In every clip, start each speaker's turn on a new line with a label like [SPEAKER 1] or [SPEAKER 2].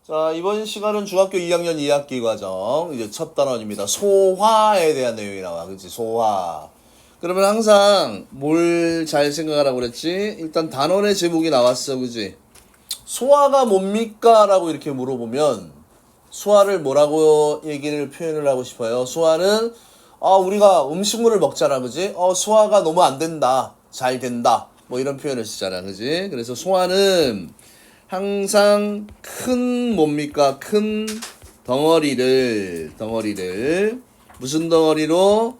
[SPEAKER 1] 자, 이번 시간은 중학교 2학년 2학기 과정, 이제 첫 단원입니다. 소화에 대한 내용이 나와. 그치? 소화. 그러면 항상 뭘 잘 생각하라고 그랬지? 일단 단원의 제목이 나왔어. 그치? 소화가 뭡니까? 라고 이렇게 물어보면, 소화를 뭐라고 얘기를 표현을 하고 싶어요? 소화는, 우리가 음식물을 먹잖아. 그지? 소화가 너무 안 된다. 잘 된다. 뭐 이런 표현을 쓰잖아. 그지? 그래서 소화는 항상 큰 뭡니까? 큰 덩어리를 무슨 덩어리로?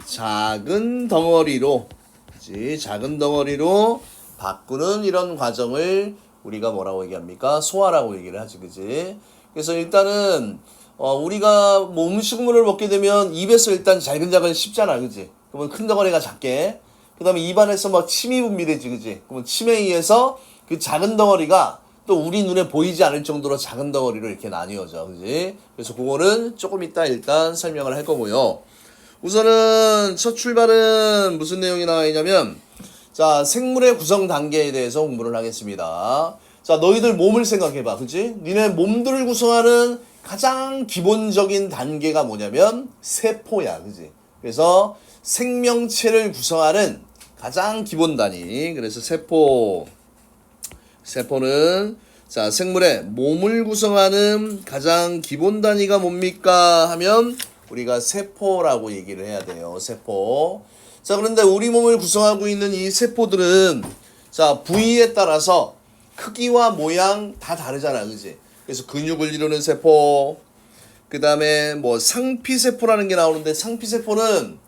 [SPEAKER 1] 작은 덩어리로, 그치? 작은 덩어리로 바꾸는 이런 과정을 우리가 뭐라고 얘기합니까? 소화라고 얘기를 하지, 그지? 그래서 일단은 우리가 뭐 음식물을 먹게 되면 입에서 일단 잘근잘근 씹잖아, 그지? 그러면 큰 덩어리가 작게, 그 다음에 입안에서 막 침이 분비되지, 그지? 그러면 침에 의해서 그 작은 덩어리가 또 우리 눈에 보이지 않을 정도로 작은 덩어리로 이렇게 나뉘어져, 그지? 그래서 그거는 조금 이따 일단 설명을 할 거고요. 우선은 첫 출발은 무슨 내용이 나와 있냐면, 자, 생물의 구성 단계에 대해서 공부를 하겠습니다. 자, 너희들 몸을 생각해봐, 그지? 니네 몸들을 구성하는 가장 기본적인 단계가 뭐냐면 세포야, 그지? 그래서 생명체를 구성하는 가장 기본 단위, 그래서 세포는 자, 생물의 몸을 구성하는 가장 기본 단위가 뭡니까 하면 우리가 세포라고 얘기를 해야 돼요. 세포. 자, 그런데 우리 몸을 구성하고 있는 이 세포들은 자, 부위에 따라서 크기와 모양 다 다르잖아, 그지? 그래서 근육을 이루는 세포, 그 다음에 뭐 상피세포라는 게 나오는데, 상피세포는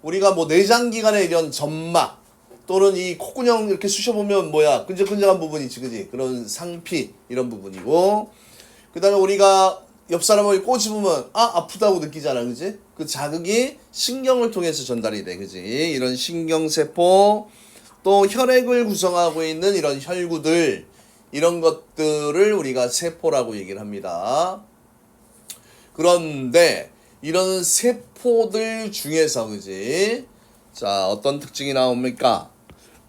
[SPEAKER 1] 우리가 뭐 내장기관의 이런 점막 또는 이 콧구녕 이렇게 쑤셔보면 뭐야, 끈적끈적한 부분이 있지, 그지? 그런 상피 이런 부분이고, 그 다음에 우리가 옆 사람을 꼬집으면 아프다고 느끼잖아, 그지? 그 자극이 신경을 통해서 전달이 돼, 그지? 이런 신경세포, 또 혈액을 구성하고 있는 이런 혈구들, 이런 것들을 우리가 세포라고 얘기를 합니다. 그런데 이런 세포들 중에서, 그지? 자, 어떤 특징이 나옵니까?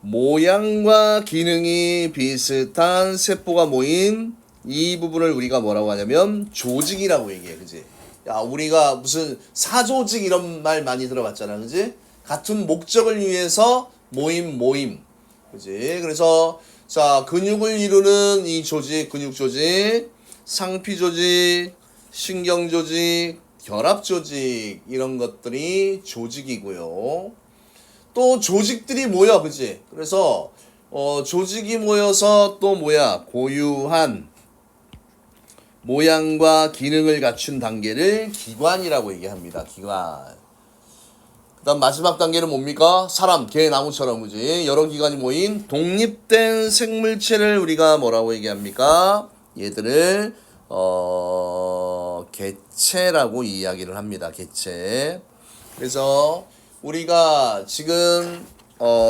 [SPEAKER 1] 모양과 기능이 비슷한 세포가 모인 이 부분을 우리가 뭐라고 하냐면 조직이라고 얘기해, 그지? 야, 우리가 무슨 사조직 이런 말 많이 들어봤잖아, 그지? 같은 목적을 위해서 모임, 그지? 그래서 자, 근육을 이루는 이 조직, 근육 조직, 상피 조직, 신경 조직, 결합 조직, 이런 것들이 조직이고요. 또 조직들이 모여, 그지? 그래서 조직이 모여서 또 뭐야? 고유한 모양과 기능을 갖춘 단계를 기관이라고 얘기합니다. 기관. 그 다음 마지막 단계는 뭡니까? 사람, 개, 나무처럼, 그지? 여러 기관이 모인 독립된 생물체를 우리가 뭐라고 얘기합니까? 얘들을 개체라고 이야기를 합니다. 개체. 그래서 우리가 지금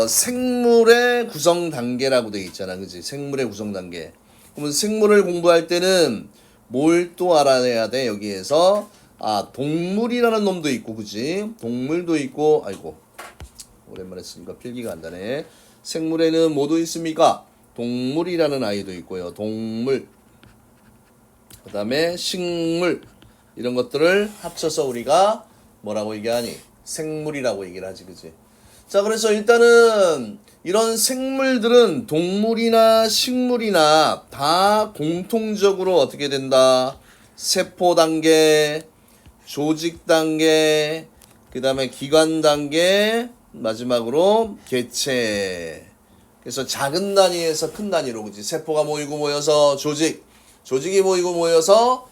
[SPEAKER 1] 생물의 구성 단계라고 되어 있잖아, 그지? 생물의 구성 단계. 그러면 생물을 공부할 때는 뭘 또 알아내야 돼? 여기에서 동물이라는 놈도 있고, 그지? 동물도 있고, 아이고 오랜만에 쓰니까 필기가 안 나네. 생물에는 뭐도 있습니까? 동물이라는 아이도 있고요. 동물. 그 다음에 식물. 이런 것들을 합쳐서 우리가 뭐라고 얘기하니? 생물이라고 얘기를 하지, 그지? 자, 그래서 일단은 이런 생물들은 동물이나 식물이나 다 공통적으로 어떻게 된다? 세포 단계, 조직 단계, 그 다음에 기관 단계, 마지막으로 개체. 그래서 작은 단위에서 큰 단위로, 그지? 세포가 모이고 모여서 조직, 조직이 모이고 모여서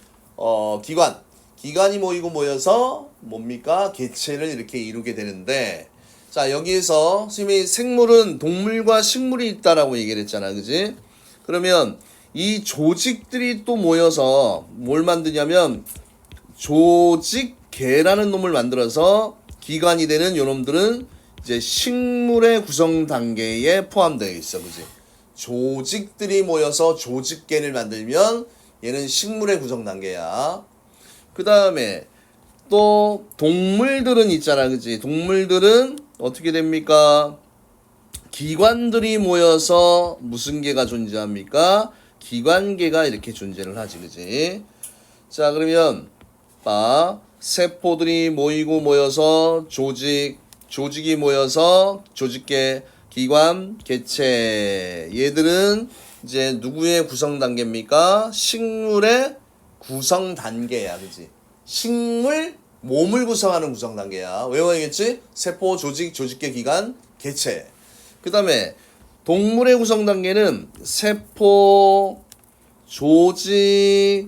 [SPEAKER 1] 기관, 기관이 모이고 모여서 뭡니까? 개체를 이렇게 이루게 되는데, 자, 여기에서 선생님이 생물은 동물과 식물이 있다라고 얘기를 했잖아, 그지? 그러면 이 조직들이 또 모여서 뭘 만드냐면 조직계라는 놈을 만들어서 기관이 되는 요놈들은 이제 식물의 구성 단계에 포함되어 있어, 그지? 조직들이 모여서 조직계를 만들면 얘는 식물의 구성 단계야. 그 다음에 또 동물들은 있잖아, 그지? 동물들은 어떻게 됩니까? 기관들이 모여서 무슨 계가 존재합니까? 기관계가 이렇게 존재를 하지, 그지? 자, 그러면 봐, 세포들이 모이고 모여서 조직이 모여서 조직계, 기관, 개체. 얘들은 이제 누구의 구성 단계입니까? 식물의 구성 단계야, 그지? 식물, 몸을 구성하는 구성 단계야. 외워야겠지? 세포, 조직계, 기관, 개체. 그 다음에 동물의 구성 단계는 세포, 조직,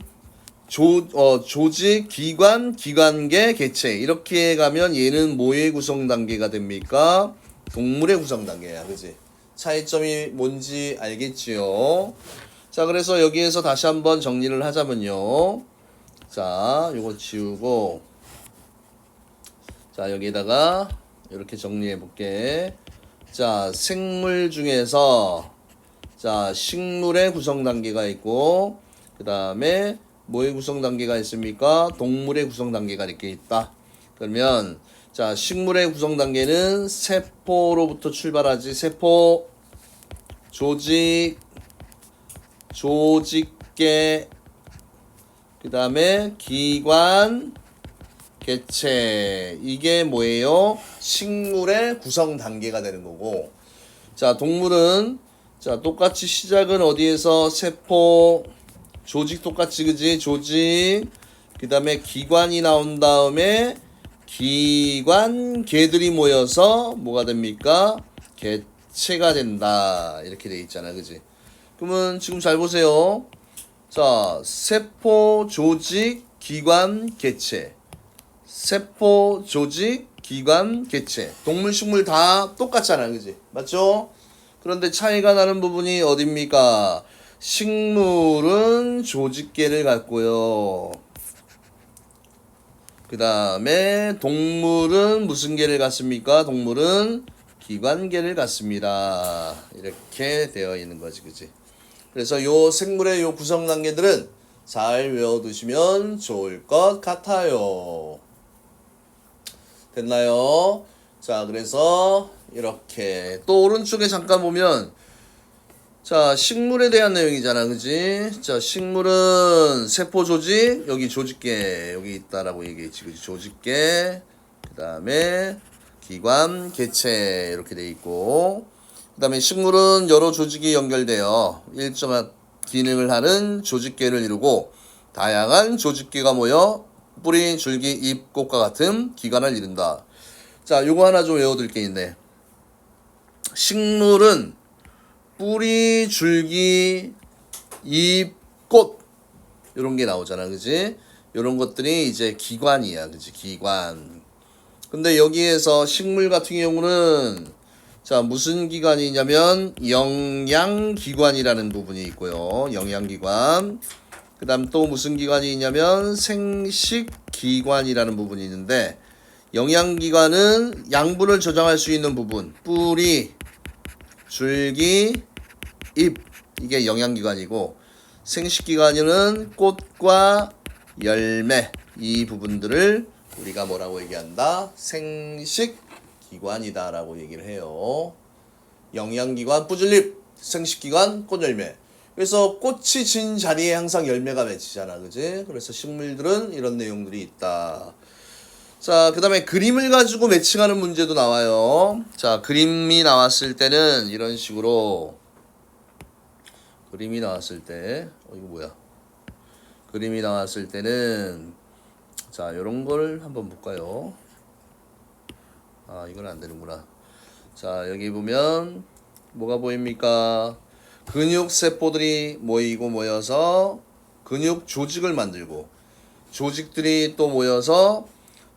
[SPEAKER 1] 기관, 기관계, 개체. 이렇게 가면 얘는 뭐의 구성 단계가 됩니까? 동물의 구성 단계야, 그지? 차이점이 뭔지 알겠지요? 자, 그래서 여기에서 다시 한번 정리를 하자면요. 자, 요거 지우고, 자, 여기에다가 이렇게 정리해 볼게. 자, 생물 중에서, 자, 식물의 구성 단계가 있고, 그 다음에 뭐의 구성 단계가 있습니까? 동물의 구성 단계가 이렇게 있다. 그러면 자, 식물의 구성 단계는 세포로부터 출발하지. 세포, 조직계, 그 다음에 기관, 개체. 이게 뭐예요? 식물의 구성 단계가 되는 거고. 자, 동물은 자, 똑같이 시작은 어디에서? 세포, 조직 똑같이, 그지? 조직, 그 다음에 기관이 나온 다음에 기관계들이 모여서 뭐가 됩니까? 개체가 된다. 이렇게 돼 있잖아, 그지? 그러면 지금 잘 보세요. 자, 세포, 조직, 기관, 개체. 세포, 조직, 기관, 개체. 동물, 식물 다 똑같잖아, 그지? 맞죠? 그런데 차이가 나는 부분이 어딥니까? 식물은 조직계를 갖고요. 그 다음에 동물은 무슨 계를 갖습니까? 동물은 기관계를 갖습니다. 이렇게 되어 있는 거지, 그지? 그래서 요 생물의 요 구성 단계들은 잘 외워두시면 좋을 것 같아요. 됐나요? 자, 그래서 이렇게 또 오른쪽에 잠깐 보면 자, 식물에 대한 내용이잖아, 그지? 자, 식물은 세포 조직, 여기 조직계, 여기 있다라고 얘기했지, 그지? 조직계, 그 다음에 기관, 개체, 이렇게 돼 있고, 그 다음에 식물은 여러 조직이 연결되어 일정한 기능을 하는 조직계를 이루고, 다양한 조직계가 모여 뿌리, 줄기, 잎, 꽃과 같은 기관을 이룬다. 자, 요거 하나 좀 외워둘 게 있네. 식물은 뿌리, 줄기, 잎, 꽃 요런 게 나오잖아, 그지? 요런 것들이 이제 기관이야, 그지? 기관. 근데 여기에서 식물 같은 경우는 자, 무슨 기관이냐면 영양기관이라는 부분이 있고요. 영양기관. 그 다음 또 무슨 기관이 있냐면 생식기관이라는 부분이 있는데, 영양기관은 양분을 저장할 수 있는 부분, 뿌리, 줄기, 잎, 이게 영양기관이고, 생식기관은 꽃과 열매, 이 부분들을 우리가 뭐라고 얘기한다? 생식기관이다 라고 얘기를 해요. 영양기관, 뿌줄잎, 생식기관, 꽃열매. 그래서 꽃이 진 자리에 항상 열매가 맺히잖아, 그지? 그래서 식물들은 이런 내용들이 있다. 자, 그 다음에 그림을 가지고 매칭하는 문제도 나와요. 자, 그림이 나왔을 때는 이런 식으로, 그림이 나왔을 때, 이거 뭐야? 그림이 나왔을 때는, 자, 요런 걸 한번 볼까요? 아, 이건 안 되는구나. 자, 여기 보면, 뭐가 보입니까? 근육세포들이 모이고 모여서 근육 조직을 만들고, 조직들이 또 모여서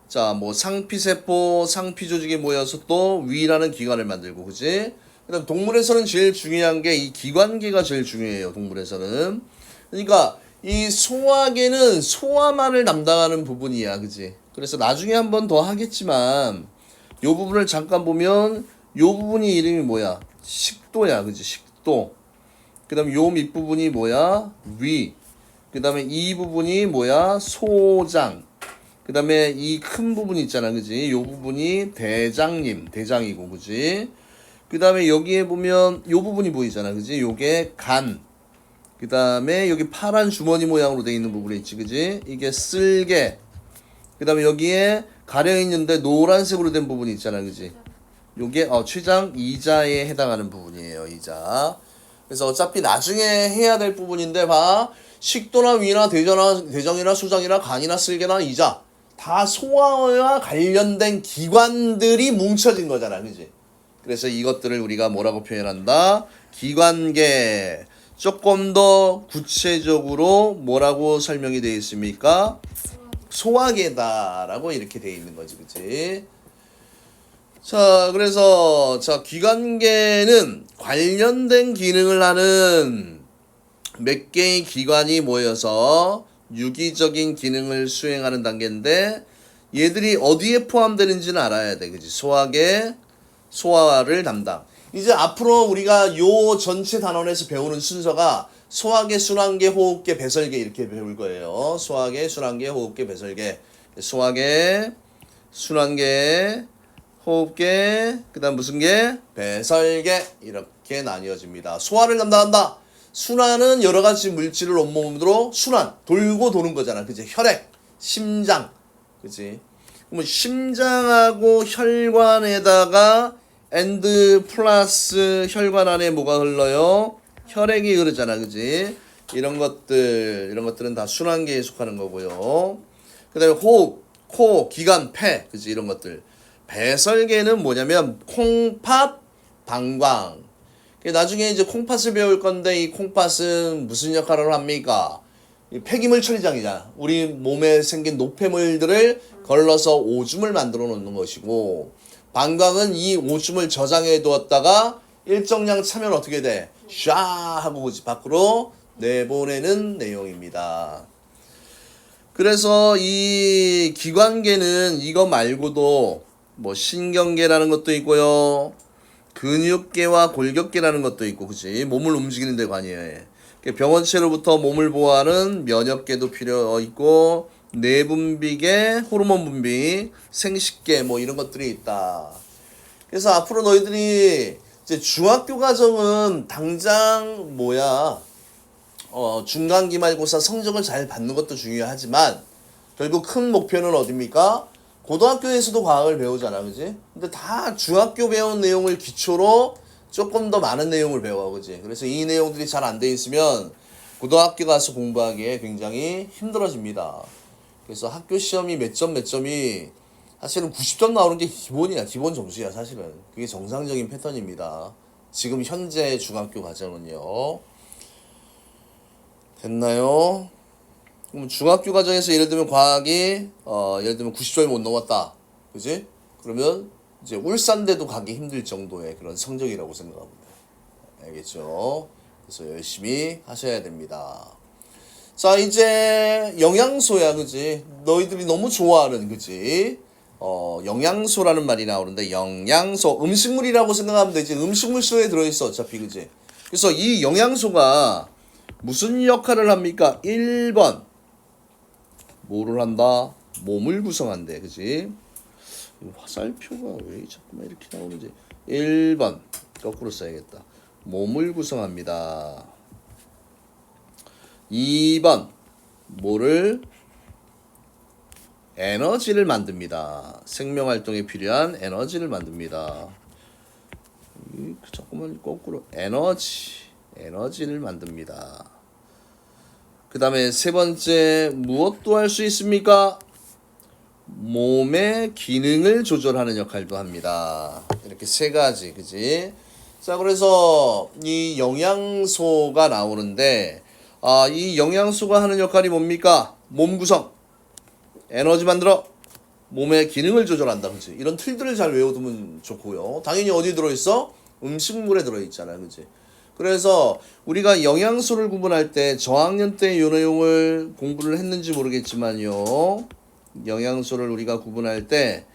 [SPEAKER 1] 자, 뭐 상피세포, 상피조직이 모여서 또 위라는 기관을 만들고, 그지? 그다음 동물에서는 제일 중요한 게 이 기관계가 제일 중요해요. 동물에서는. 그러니까 이 소화계는 소화만을 담당하는 부분이야, 그지? 그래서 나중에 한 번 더 하겠지만 요 부분을 잠깐 보면 요 부분이 이름이 뭐야? 식도야, 그지? 식도. 그다음 요 밑부분이 뭐야? 위. 그다음에 이 부분이 뭐야? 소장. 그 다음에 이 큰 부분 있잖아, 그지? 요 부분이 대장이고, 그지? 그 다음에 여기에 보면 요 부분이 보이잖아, 그지? 요게 간. 그 다음에 여기 파란 주머니 모양으로 되어 있는 부분이 있지, 그지? 이게 쓸개. 그 다음에 여기에 가려 있는데 노란색으로 된 부분이 있잖아, 그지? 요게 최장 이자에 해당하는 부분이에요, 이자. 그래서 어차피 나중에 해야 될 부분인데 봐. 식도나 위나 대정이나 소장이나 간이나 쓸개나 이자 다 소화와 관련된 기관들이 뭉쳐진 거잖아, 그지? 그래서 이것들을 우리가 뭐라고 표현한다? 기관계. 조금 더 구체적으로 뭐라고 설명이 되어 있습니까? 소화계다라고 이렇게 되어 있는 거지, 그치? 자, 그래서 기관계는 관련된 기능을 하는 몇 개의 기관이 모여서 유기적인 기능을 수행하는 단계인데 얘들이 어디에 포함되는지는 알아야 돼, 그치? 소화계, 소화를 담당. 이제 앞으로 우리가 요 전체 단원에서 배우는 순서가 소화계, 순환계, 호흡계, 배설계 이렇게 배울 거예요. 소화계, 순환계, 호흡계, 배설계. 소화계, 순환계, 호흡계, 그 다음 무슨 계? 배설계. 이렇게 나뉘어집니다. 소화를 담당한다. 순환은 여러 가지 물질을 온몸으로 순환, 돌고 도는 거잖아. 그치? 혈액, 심장. 그치? 그러면 심장하고 혈관에다가 엔드 플러스 혈관 안에 뭐가 흘러요? 혈액이 흐르잖아, 그지? 이런 것들은 다 순환계에 속하는 거고요. 그 다음에 호흡, 코, 기관, 폐, 그지? 이런 것들. 배설계는 뭐냐면 콩팥, 방광. 나중에 이제 콩팥을 배울 건데 이 콩팥은 무슨 역할을 합니까? 폐기물 처리장이잖아. 우리 몸에 생긴 노폐물들을 걸러서 오줌을 만들어 놓는 것이고, 방광은 이 오줌을 저장해 두었다가 일정량 차면 어떻게 돼? 샤 하고 밖으로 내보내는 내용입니다. 그래서 이 기관계는 이거 말고도 뭐 신경계라는 것도 있고요. 근육계와 골격계라는 것도 있고, 그치? 몸을 움직이는 데 관여해. 병원체로부터 몸을 보호하는 면역계도 필요 있고, 내분비계, 호르몬 분비, 생식계 뭐 이런 것들이 있다. 그래서 앞으로 너희들이 이제 중학교 과정은 당장 중간 기말고사 성적을 잘 받는 것도 중요하지만 결국 큰 목표는 어딥니까? 고등학교에서도 과학을 배우잖아, 그지? 근데 다 중학교 배운 내용을 기초로 조금 더 많은 내용을 배워, 그지? 그래서 이 내용들이 잘 안 돼 있으면 고등학교 가서 공부하기에 굉장히 힘들어집니다. 그래서 학교 시험이 몇 점이 사실은 90점 나오는 게 기본이야. 기본 점수야, 사실은. 그게 정상적인 패턴입니다. 지금 현재 중학교 과정은요. 됐나요? 그럼 중학교 과정에서 예를 들면 과학이 예를 들면 90점이 못 넘었다. 그지? 그러면 이제 울산대도 가기 힘들 정도의 그런 성적이라고 생각합니다. 알겠죠? 그래서 열심히 하셔야 됩니다. 자, 이제 영양소야, 그지? 너희들이 너무 좋아하는, 그지? 영양소라는 말이 나오는데, 영양소, 음식물이라고 생각하면 되지. 음식물 속에 들어있어, 어차피, 그지? 그래서 이 영양소가 무슨 역할을 합니까? 1번, 뭐를 한다? 몸을 구성한대, 그지? 화살표가 왜 자꾸만 이렇게 나오는지. 1번, 거꾸로 써야겠다. 몸을 구성합니다. 2번, 뭐를? 에너지를 만듭니다. 생명활동에 필요한 에너지를 만듭니다. 자꾸만 거꾸로. 에너지를 만듭니다. 그 다음에 세 번째, 무엇도 할 수 있습니까? 몸의 기능을 조절하는 역할도 합니다. 이렇게 세 가지, 그지? 자, 그래서 이 영양소가 나오는데, 이 영양소가 하는 역할이 뭡니까? 몸 구성, 에너지 만들어, 몸의 기능을 조절한다, 그치? 이런 틀들을 잘 외워두면 좋고요. 당연히 어디 들어있어? 음식물에 들어있잖아, 그치? 그래서 우리가 영양소를 구분할 때 저학년 때 이 내용을 공부를 했는지 모르겠지만요. 영양소를 우리가 구분할 때,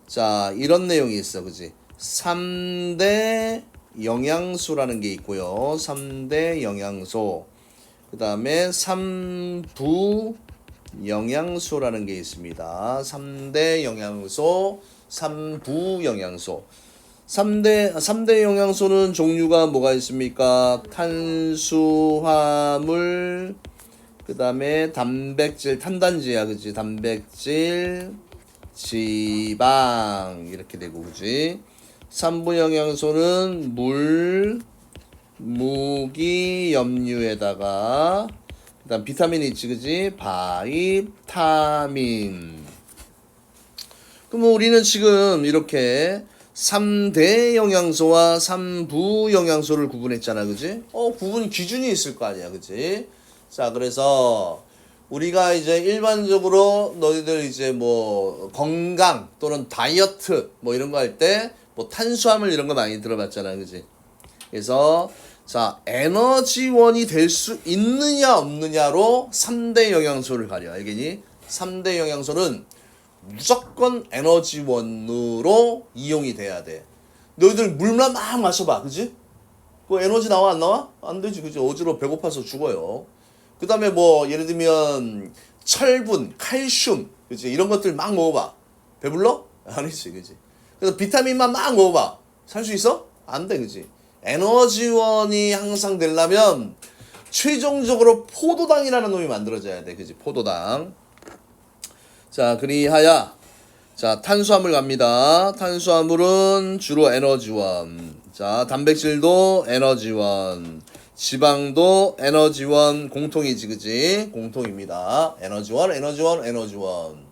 [SPEAKER 1] 자, 이런 내용이 있어, 그치? 3대 영양소라는 게 있고요. 3대 영양소. 그 다음에 3부 영양소라는 게 있습니다. 3대 영양소, 3부 영양소. 삼대 영양소는 종류가 뭐가 있습니까? 탄수화물, 그 다음에 단백질, 탄단지야, 그지? 단백질, 지방, 이렇게 되고, 그지? 3부 영양소는 물, 무기, 염류에다가, 그 다음 비타민이 있지, 그지? 바이타민. 그럼 우리는 지금 이렇게 3대 영양소와 3부 영양소를 구분했잖아, 그지? 구분 기준이 있을 거 아니야, 그지? 자, 그래서 우리가 이제 일반적으로 너희들 이제 뭐 건강 또는 다이어트 뭐 이런 거 할 때 뭐 탄수화물 이런 거 많이 들어봤잖아, 그지? 그래서 자, 에너지원이 될 수 있느냐 없느냐로 3대 영양소를 가려, 알겠니? 3대 영양소는 무조건 에너지원으로 이용이 돼야 돼. 너희들 물만 막 마셔봐, 그지? 그 에너지 나와 안 나와? 안 되지, 그지? 어지러워 배고파서 죽어요. 그 다음에 뭐 예를 들면 철분, 칼슘, 그지? 이런 것들 막 먹어봐. 배불러? 아니지, 그지? 그래서 비타민만 막 먹어봐. 살 수 있어? 안 돼, 그지? 에너지원이 항상 되려면 최종적으로 포도당이라는 놈이 만들어져야 돼, 그지? 포도당. 자, 그리하여 자, 탄수화물 갑니다. 탄수화물은 주로 에너지원. 자, 단백질도 에너지원. 지방도 에너지원. 공통이지, 그지? 공통입니다. 에너지원, 에너지원, 에너지원.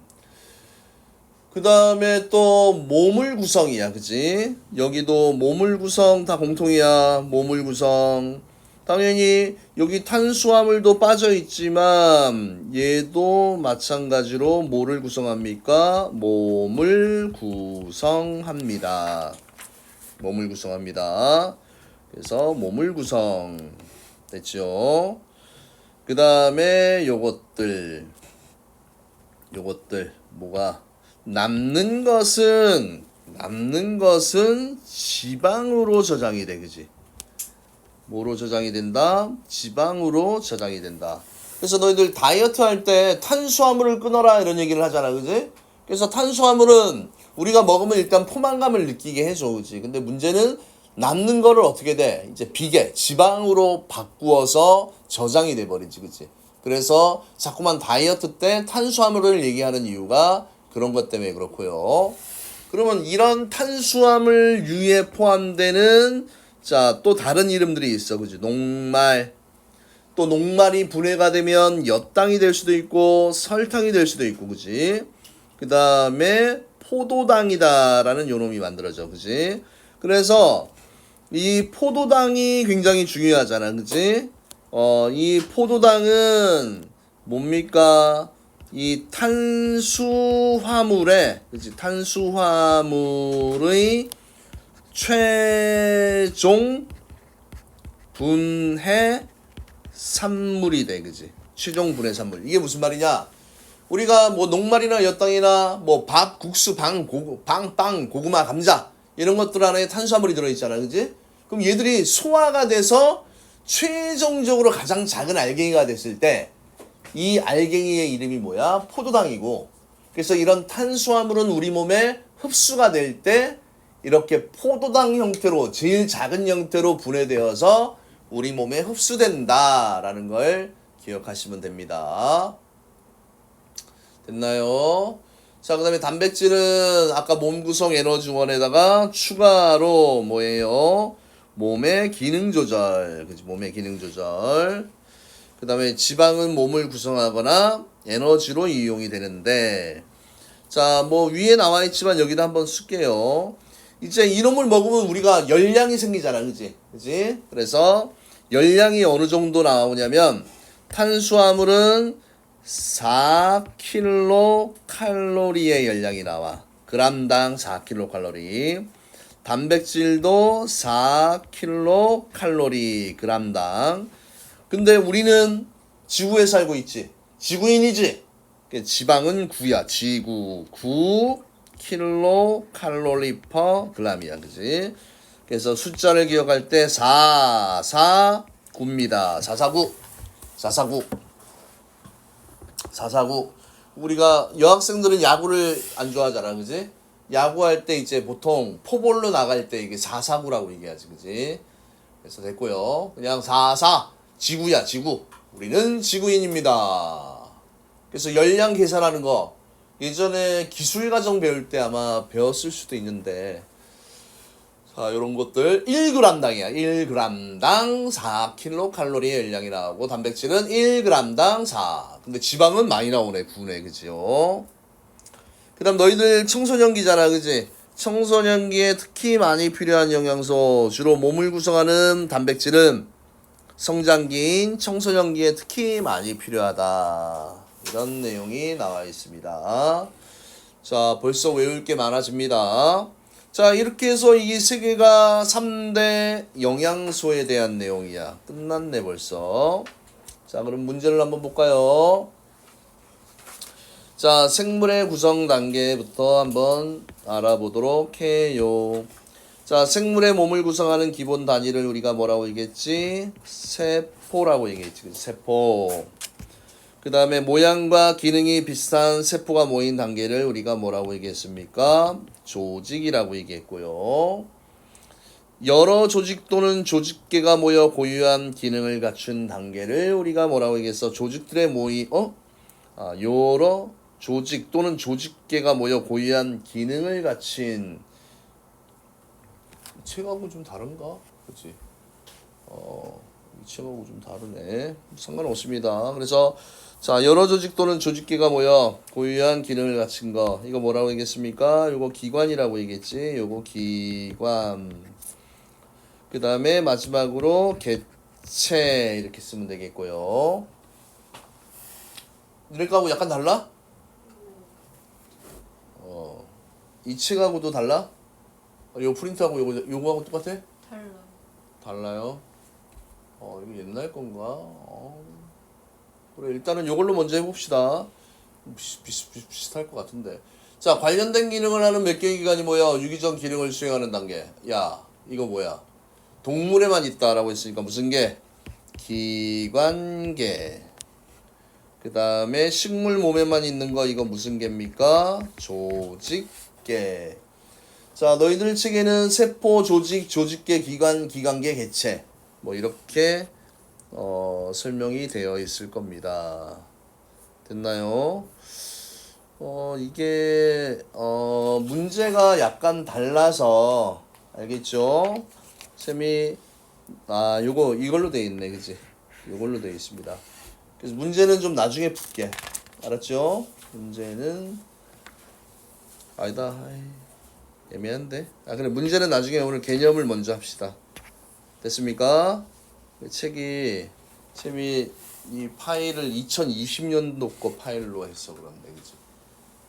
[SPEAKER 1] 그 다음에 또 모물 구성이야, 그지? 여기도 모물 구성 다 공통이야. 모물 구성. 당연히 여기 탄수화물도 빠져 있지만 얘도 마찬가지로 뭐를 구성합니까? 몸을 구성합니다. 몸을 구성합니다. 그래서 몸을 구성 됐죠? 그 다음에 요것들 뭐가 남는 것은 지방으로 저장이 돼, 그지? 뭐로 저장이 된다? 지방으로 저장이 된다. 그래서 너희들 다이어트 할 때 탄수화물을 끊어라 이런 얘기를 하잖아, 그지? 그래서 탄수화물은 우리가 먹으면 일단 포만감을 느끼게 해줘, 그지? 근데 문제는 남는 거를 어떻게 돼? 이제 비계, 지방으로 바꾸어서 저장이 돼 버리지, 그지? 그래서 자꾸만 다이어트 때 탄수화물을 얘기하는 이유가 그런 것 때문에 그렇고요. 그러면 이런 탄수화물류에 포함되는 자, 또 다른 이름들이 있어, 그지? 녹말. 또 녹말이 분해가 되면 엿당이 될 수도 있고 설탕이 될 수도 있고, 그지? 그 다음에 포도당이다라는 요놈이 만들어져, 그지? 그래서 이 포도당이 굉장히 중요하잖아, 그지? 이 포도당은 뭡니까? 이 탄수화물의, 그지? 탄수화물의 최종 분해 산물이 돼, 그지? 최종 분해 산물. 이게 무슨 말이냐? 우리가 뭐 녹말이나 엿당이나 뭐 밥, 국수, 빵, 고구마, 감자 이런 것들 안에 탄수화물이 들어있잖아, 그지? 그럼 얘들이 소화가 돼서 최종적으로 가장 작은 알갱이가 됐을 때 이 알갱이의 이름이 뭐야? 포도당이고. 그래서 이런 탄수화물은 우리 몸에 흡수가 될 때 이렇게 포도당 형태로 제일 작은 형태로 분해되어서 우리 몸에 흡수된다라는 걸 기억하시면 됩니다. 됐나요? 자, 그 다음에 단백질은 아까 몸 구성 에너지원에다가 추가로 뭐예요? 몸의 기능 조절. 그치? 몸의 기능 조절. 그 다음에 지방은 몸을 구성하거나 에너지로 이용이 되는데, 자, 뭐 위에 나와 있지만 여기도 한번 쓸게요. 이제 이놈을 먹으면 우리가 열량이 생기잖아, 그지? 그지? 그래서 열량이 어느 정도 나오냐면 탄수화물은 4kcal의 열량이 나와. g당 4kcal. 단백질도 4kcal g당. 근데 우리는 지구에 살고 있지. 지구인이지. 지방은 9야. 지구 9kcal/g이야, 그지? 그래서 숫자를 기억할 때 449입니다. 449. 우리가 여학생들은 야구를 안 좋아하잖아, 그지? 야구할 때 이제 보통 포볼로 나갈 때 이게 4-4-9라고 얘기하지, 그지? 그래서 됐고요. 그냥 4-4 지구야, 지구. 우리는 지구인입니다. 그래서 열량 계산하는 거 예전에 기술과정 배울 때 아마 배웠을 수도 있는데, 자, 요런 것들 1g당이야. 1g당 4kcal의 열량이 나오고 단백질은 1g당 4. 근데 지방은 많이 나오네. 9네. 그지요? 그다음 너희들 청소년기잖아. 그지? 청소년기에 특히 많이 필요한 영양소, 주로 몸을 구성하는 단백질은 성장기인 청소년기에 특히 많이 필요하다. 이런 내용이 나와 있습니다. 자, 벌써 외울 게 많아집니다. 자, 이렇게 해서 이 세 개가 3대 영양소에 대한 내용이야. 끝났네, 벌써. 자, 그럼 문제를 한번 볼까요? 자, 생물의 구성 단계부터 한번 알아보도록 해요. 자, 생물의 몸을 구성하는 기본 단위를 우리가 뭐라고 얘기했지? 세포라고 얘기했지. 세포. 그 다음에 모양과 기능이 비슷한 세포가 모인 단계를 우리가 뭐라고 얘기했습니까? 조직이라고 얘기했고요. 여러 조직 또는 조직계가 모여 고유한 기능을 갖춘 단계를 우리가 뭐라고 얘기했어? 조직들의 모임, 여러 조직 또는 조직계가 모여 고유한 기능을 갖춘. 이 책하고 좀 다른가? 그치? 이 책하고 좀 다르네. 상관없습니다. 그래서 자, 여러 조직 또는 조직계가 모여 고유한 기능을 갖춘 거. 이거 뭐라고 얘기했습니까? 요거 기관이라고 얘기했지. 요거 기관. 그 다음에 마지막으로 개체 이렇게 쓰면 되겠고요. 이럴까하고 약간 달라? 이 책하고도 달라? 요 프린트하고 요거하고 똑같아? 달라요? 이거 옛날 건가? 그래, 일단은 요걸로 먼저 해봅시다. 비슷할 것 같은데. 자, 관련된 기능을 하는 몇 개의 기관이 모여 유기적 기능을 수행하는 단계. 야, 이거 뭐야? 동물에만 있다라고 했으니까 무슨 개? 기관계. 그 다음에 식물 몸에만 있는 거 이거 무슨 개입니까? 조직계. 자, 너희들 책에는 세포, 조직, 조직계, 기관, 기관계, 개체 뭐 이렇게 설명이 되어 있을 겁니다. 됐나요? 이게 문제가 약간 달라서 알겠죠? 쌤이 요거 이걸로 돼 있네, 그지? 이걸로 돼 있습니다. 그래서 문제는 좀 나중에 풀게. 알았죠? 문제는 아니다. 애매한데. 그래, 문제는 나중에 오늘 개념을 먼저 합시다. 됐습니까? 쌤이 이 파일을 2020년도 거 파일로 했어. 그런데 그지?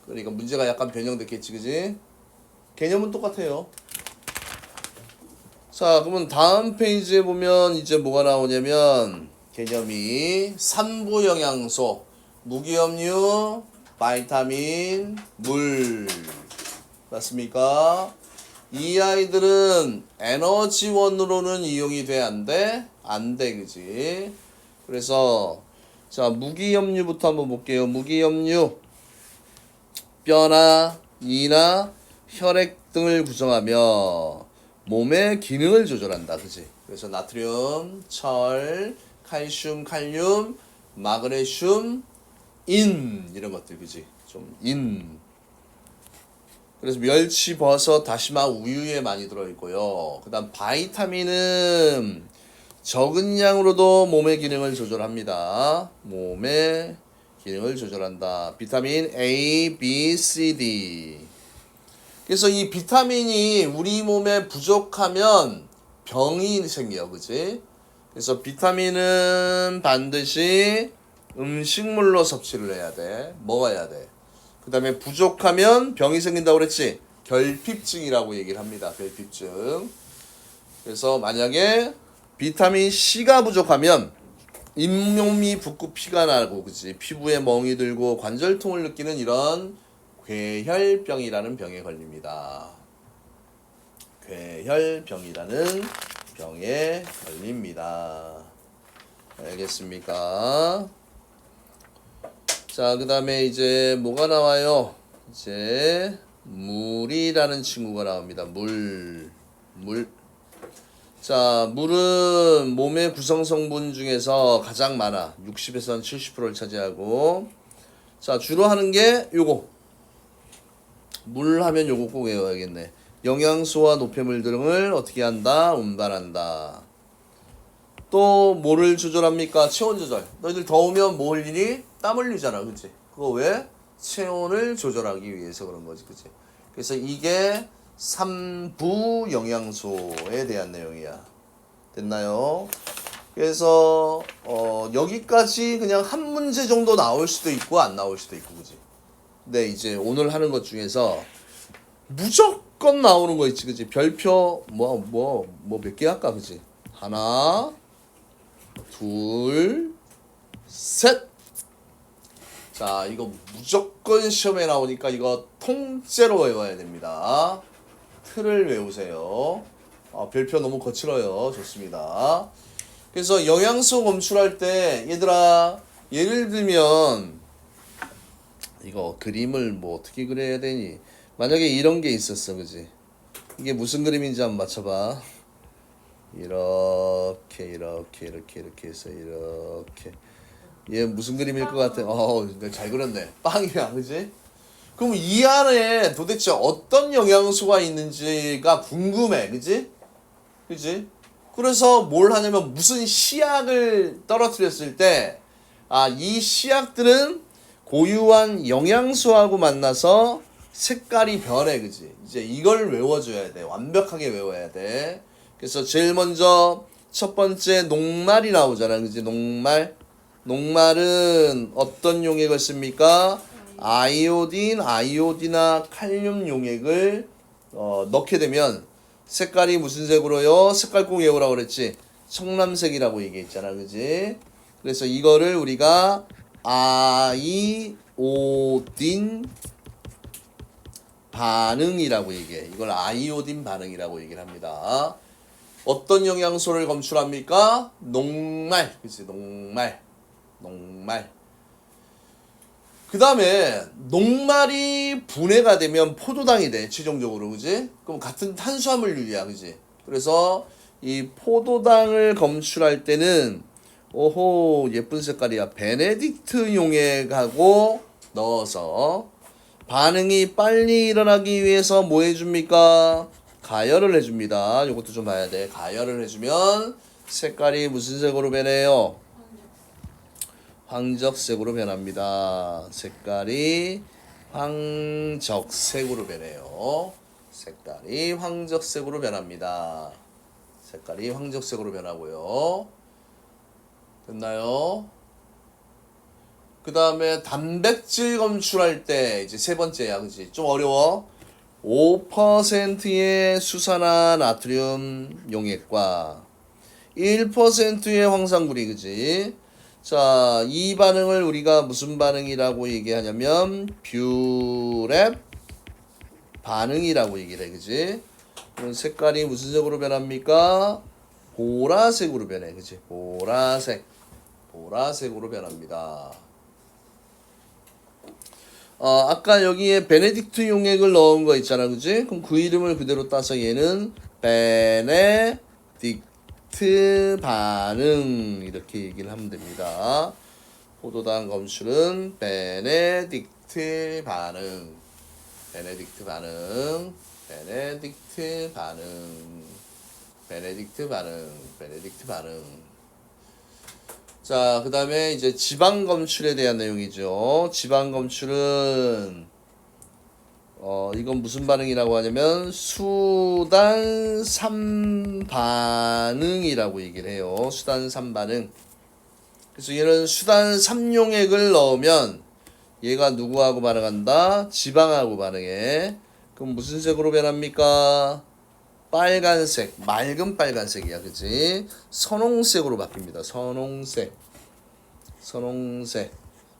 [SPEAKER 1] 그러니까 문제가 약간 변형됐겠지, 그지? 개념은 똑같아요. 자, 그러면 다음 페이지에 보면 이제 뭐가 나오냐면 개념이 산부 영양소, 무기염류, 바이타민, 물. 맞습니까? 이 아이들은 에너지원으로는 이용이 돼, 안 돼? 안 돼, 그지? 그래서 자, 무기염류부터 한번 볼게요. 무기염류, 뼈나 이나 혈액 등을 구성하며 몸의 기능을 조절한다, 그지? 그래서 나트륨, 철, 칼슘, 칼륨, 마그네슘, 인 이런 것들, 그지? 좀 인. 그래서 멸치, 버섯, 다시마, 우유에 많이 들어있고요. 그 다음 바이타민은 적은 양으로도 몸의 기능을 조절합니다. 몸의 기능을 조절한다. 비타민 A, B, C, D. 그래서 이 비타민이 우리 몸에 부족하면 병이 생겨, 그지? 그래서 비타민은 반드시 음식물로 섭취를 해야 돼. 먹어야 돼. 그 다음에 부족하면 병이 생긴다고 그랬지? 결핍증이라고 얘기를 합니다. 결핍증. 그래서 만약에 비타민 C가 부족하면 잇몸이 붓고 피가 나고, 그치? 피부에 멍이 들고 관절통을 느끼는 이런 괴혈병이라는 병에 걸립니다. 괴혈병이라는 병에 걸립니다. 알겠습니까? 자, 그 다음에 이제 뭐가 나와요? 이제 물이라는 친구가 나옵니다. 물. 자, 물은 몸의 구성 성분 중에서 가장 많아. 60에서 70%를 차지하고. 자, 주로 하는 게 요거. 물 하면 요거 꼭 외워야겠네. 영양소와 노폐물 등을 어떻게 한다? 운반한다. 또 뭐를 조절합니까? 체온 조절. 너희들 더우면 뭐 흘리니? 땀 흘리잖아, 그치? 그거 왜? 체온을 조절하기 위해서 그런 거지, 그치? 그래서 이게 3부 영양소에 대한 내용이야. 됐나요? 그래서 여기까지 그냥 한 문제 정도 나올 수도 있고 안 나올 수도 있고, 그치? 근데 이제 오늘 하는 것 중에서 무조건 나오는 거 있지, 그치? 별표 몇 개 할까, 그치? 하나, 둘, 셋. 자, 이거 무조건 시험에 나오니까 이거 통째로 외워야 됩니다. 틀을 외우세요. 별표 너무 거칠어요. 좋습니다. 그래서 영양소 검출할 때 얘들아, 예를 들면 이거 그림을 뭐 어떻게 그려야 되니? 만약에 이런 게 있었어, 그지? 이게 무슨 그림인지 한번 맞춰봐. 이렇게 해서 이렇게. 얘 무슨 그림일 것 같아? 잘 그렸네. 빵이야, 그지? 그럼 이 안에 도대체 어떤 영양소가 있는지가 궁금해, 그지? 그지? 그래서 뭘 하냐면 무슨 씨앗을 떨어뜨렸을 때, 이 씨앗들은 고유한 영양소하고 만나서 색깔이 변해, 그지? 이제 이걸 외워줘야 돼. 완벽하게 외워야 돼. 그래서 제일 먼저 첫 번째 녹말이 나오잖아, 그지? 녹말은 어떤 용액을 씁니까? 아이오디나 칼륨 용액을 넣게 되면 색깔이 무슨 색으로요? 색깔 꼭 외우라고 그랬지? 청람색이라고 얘기했잖아, 그지? 그래서 이거를 우리가 아이오딘 반응이라고 얘기해. 이걸 아이오딘 반응이라고 얘기를 합니다. 어떤 영양소를 검출합니까? 녹말. 그치? 녹말. 그 다음에 녹말이 분해가 되면 포도당이 돼. 최종적으로. 그지? 그럼 같은 탄수화물류야. 그지? 그래서 이 포도당을 검출할 때는 예쁜 색깔이야. 베네딕트 용액하고 넣어서 반응이 빨리 일어나기 위해서 뭐 해줍니까? 가열을 해줍니다. 이것도 좀 봐야 돼. 가열을 해주면 색깔이 무슨 색으로 변해요? 황적색으로 변합니다. 색깔이 황적색으로 변해요. 색깔이 황적색으로 변합니다. 색깔이 황적색으로 변하고요. 됐나요? 그 다음에 단백질 검출할 때 이제 세 번째야, 그치? 좀 어려워. 5%의 수산화 나트륨 용액과 1%의 황산구리, 그지? 자, 이 반응을 우리가 무슨 반응이라고 얘기하냐면 뷰랩 반응이라고 얘기를 해, 그지? 그럼 색깔이 무슨 색으로 변합니까? 보라색으로 변해, 그지? 보라색으로 변합니다. 아까 여기에 베네딕트 용액을 넣은 거 있잖아, 그지? 그럼 그 이름을 그대로 따서 얘는 베네딕트 반응 이렇게 얘기를 하면 됩니다. 포도당 검출은 베네딕트 반응. 자, 그 다음에 이제 지방 검출에 대한 내용이죠. 지방 검출은 이건 무슨 반응이라고 하냐면 수단 3반응이라고 얘기를 해요. 수단 3반응. 그래서 얘는 수단 3용액을 넣으면 얘가 누구하고 반응한다? 지방하고 반응해. 그럼 무슨 색으로 변합니까? 빨간색, 맑은 빨간색이야, 그치? 선홍색으로 바뀝니다. 선홍색.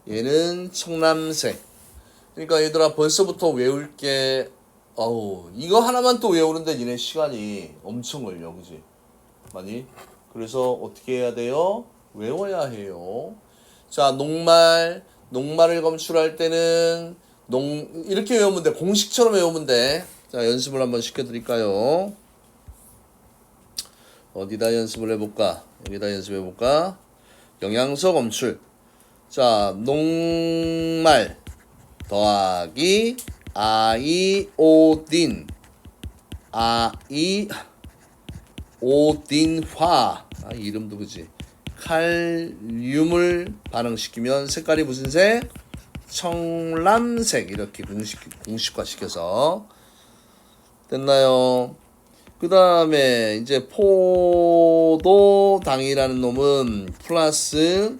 [SPEAKER 1] 얘는 청람색. 그러니까 얘들아 벌써부터 외울 게, 이거 하나만 또 외우는데 니네 시간이 엄청 걸려, 그치? 많이? 그래서 어떻게 해야 돼요? 외워야 해요. 자, 녹말을 검출할 때는 이렇게 외우면 돼. 공식처럼 외우면 돼. 자, 연습을 한번 시켜드릴까요? 어디다 연습을 해볼까? 여기다 연습해볼까? 영양소 검출. 자, 녹말 더하기 아이오딘 오딘화 이름도 그지? 칼륨을 반응시키면 색깔이 무슨 색? 청람색. 이렇게 공식화시켜서 됐나요? 그 다음에 이제 포도당이라는 놈은 플러스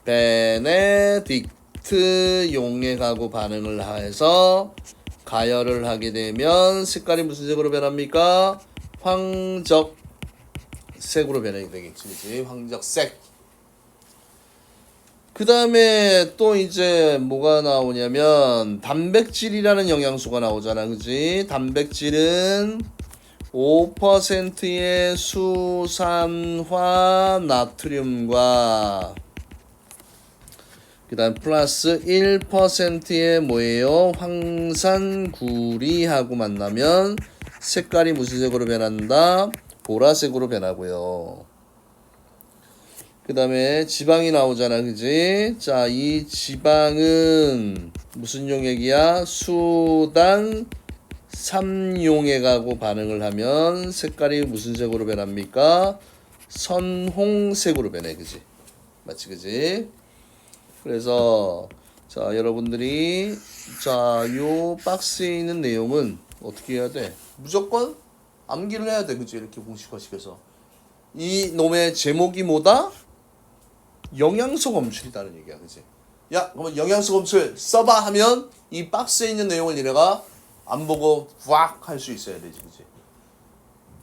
[SPEAKER 1] 베네딕트 용액하고 반응을 해서 가열을 하게 되면 색깔이 무슨 색으로 변합니까? 황적색으로 변하게 되겠지, 그치? 황적색. 그 다음에 또 이제 뭐가 나오냐면 단백질이라는 영양소가 나오잖아, 그치? 단백질은 5%의 수산화 나트륨과 그 다음 플러스 1%의 뭐예요? 황산구리하고 만나면 색깔이 무슨 색으로 변한다? 보라색으로 변하고요. 그 다음에 지방이 나오잖아, 그지? 자, 이 지방은 무슨 용액이야? 수단 3용액하고 반응을 하면 색깔이 무슨 색으로 변합니까? 선홍색으로 변해, 그지? 맞지, 그지? 그래서 자, 여러분들이 자, 요 박스에 있는 내용은 어떻게 해야 돼? 무조건 암기를 해야 돼, 그지? 이렇게 공식화시켜서. 이 놈의 제목이 뭐다? 영양소 검출이다는 얘기야, 그지? 야, 그러면 영양소 검출 써봐 하면 이 박스에 있는 내용을 니네가 안 보고 꽉 할 수 있어야 되지, 그지?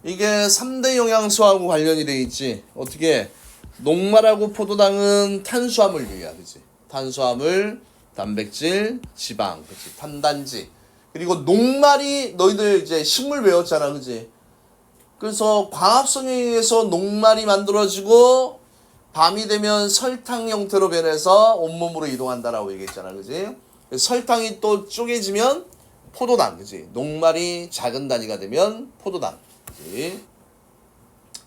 [SPEAKER 1] 이게 3대 영양소하고 관련이 돼 있지. 어떻게? 녹말하고 포도당은 탄수화물 유야, 그지? 탄수화물, 단백질, 지방, 그치? 탄단지. 그리고 녹말이 너희들 이제 식물 배웠잖아, 그지? 그래서 광합성에 의해서 녹말이 만들어지고 밤이 되면 설탕 형태로 변해서 온몸으로 이동한다라고 얘기했잖아, 그지? 설탕이 또 쪼개지면 포도당, 그지? 녹말이 작은 단위가 되면 포도당, 그지?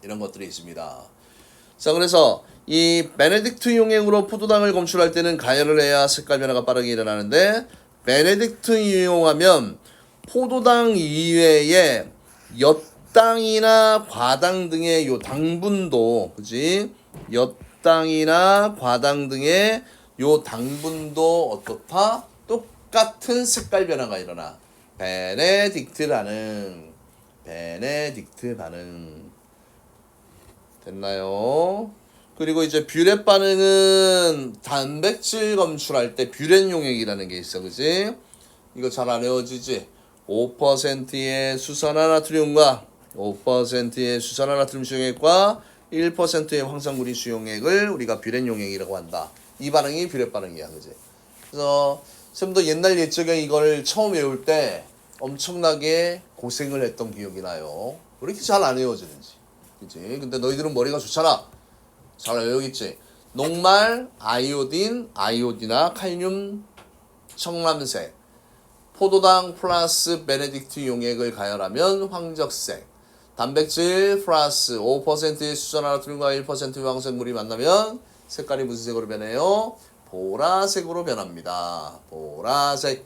[SPEAKER 1] 이런 것들이 있습니다. 자, 그래서 이 베네딕트 용액으로 포도당을 검출할 때는 가열을 해야 색깔 변화가 빠르게 일어나는데, 베네딕트 이용하면 포도당 이외에 엿당이나 과당 등의 요 당분도, 그지? 엿당이나 과당 등의 요 당분도 어떻다? 똑같은 색깔 변화가 일어나. 베네딕트 반응. 됐나요? 그리고 이제 뷰렛 반응은 단백질 검출할 때 뷰렛 용액이라는 게 있어, 그지? 이거 잘 안 외워지지? 5%의 수산화나트륨과 5%의 수산화나트륨 수용액과 1%의 황산구리 수용액을 우리가 뷰렛 용액이라고 한다. 이 반응이 뷰렛 반응이야, 그지? 그래서 쌤도 옛날 옛적에 이걸 처음 외울 때 엄청나게 고생을 했던 기억이 나요. 왜 이렇게 잘 안 외워지는지, 그지? 근데 너희들은 머리가 좋잖아. 잘 외우겠지? 녹말, 아이오딘화, 칼륨, 청람색, 포도당 플러스 베네딕트 용액을 가열하면 황적색, 단백질 플러스 5%의 수산화나트륨과 1%의 황산물이 만나면 색깔이 무슨 색으로 변해요? 보라색으로 변합니다. 보라색.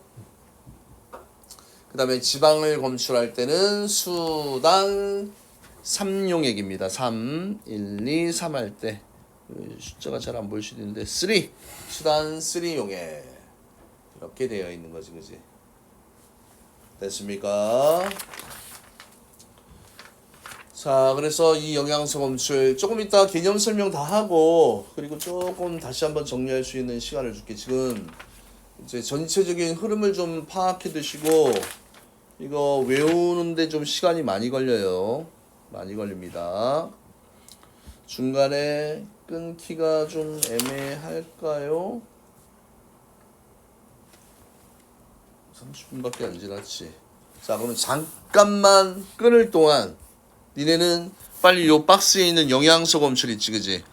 [SPEAKER 1] 그 다음에 지방을 검출할 때는 수단 3용액입니다. 3, 1, 2, 3 할 때 숫자가 잘 안 보일 수도 있는데 3, 수단 3용액 이렇게 되어 있는 거지, 그지? 됐습니까? 자, 그래서 이 영양소 검출 조금 이따 개념 설명 다 하고 그리고 조금 다시 한번 정리할 수 있는 시간을 줄게. 지금 이제 전체적인 흐름을 좀 파악해 두시고 이거 외우는데 좀 시간이 많이 걸려요. 많이 걸립니다. 중간에 끊기가 좀 애매할까요? 30분밖에 안 지났지. 자, 그럼 잠깐만 끊을 동안 니네는 빨리 요 박스에 있는 영양소 검출 있지, 그지?